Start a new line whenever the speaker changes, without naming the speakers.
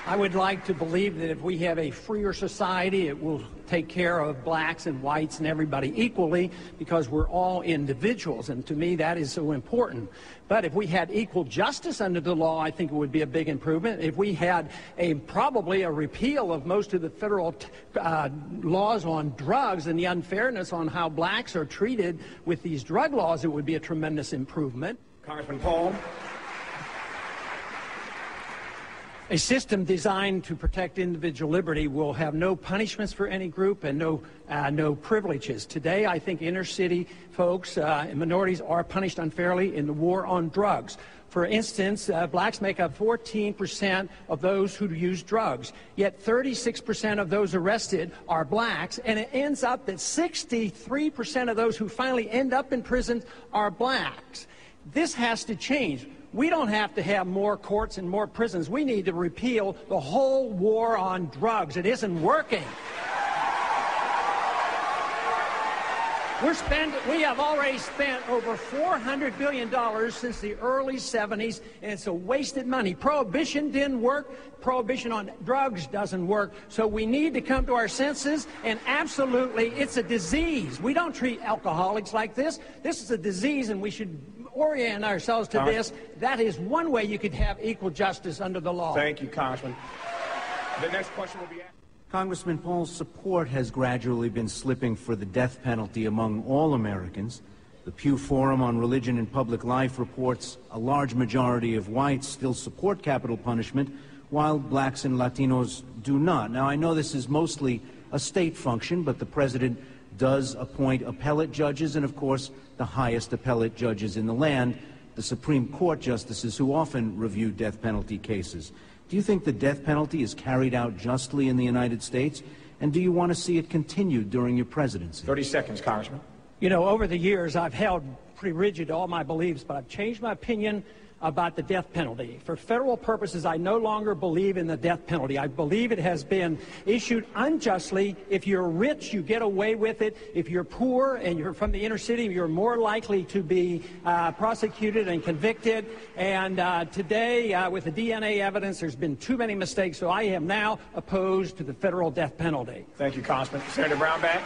I would like to believe that if we have a freer society, it will take care of blacks and whites and everybody equally, because we're all individuals, and to me that is so important. But if we had equal justice under the law, I think it would be a big improvement. If we had probably a repeal of most of the federal laws on drugs and the unfairness on how blacks are treated with these drug laws, it would be a tremendous improvement.
Congressman Paul.
A system designed to protect individual liberty will have no punishments for any group and no privileges. Today, I think inner city folks and minorities are punished unfairly in the war on drugs. For instance, blacks make up 14% of those who use drugs, yet 36% of those arrested are blacks, and it ends up that 63% of those who finally end up in prison are blacks. This has to change. We don't have to have more courts and more prisons. We need to repeal the whole war on drugs. It isn't working. We have already spent over $400 billion since the early 70s, and it's a wasted money. Prohibition didn't work. Prohibition on drugs doesn't work. So we need to come to our senses, and absolutely, it's a disease. We don't treat alcoholics like this. This is a disease, and we should orient ourselves to this. That is one way you could have equal justice under the law.
Thank you, Congressman. The next question will be asked.
Congressman Paul's support has gradually been slipping for the death penalty among all Americans. The Pew Forum on Religion and Public Life reports a large majority of whites still support capital punishment, while blacks and Latinos do not. Now, I know this is mostly a state function, but the president does appoint appellate judges and, of course, the highest appellate judges in the land, the Supreme Court justices who often review death penalty cases. Do you think the death penalty is carried out justly in the United States? And do you want to see it continued during your presidency?
30 seconds, Congressman.
You know, over the years, I've held pretty rigid to all my beliefs, but I've changed my opinion about the death penalty. For federal purposes, I no longer believe in the death penalty. I believe it has been issued unjustly. If you're rich, you get away with it. If you're poor and you're from the inner city, you're more likely to be prosecuted and convicted. And today, with the DNA evidence, there's been too many mistakes, so I am now opposed to the federal death penalty.
Thank you, Congressman. Senator Brownback.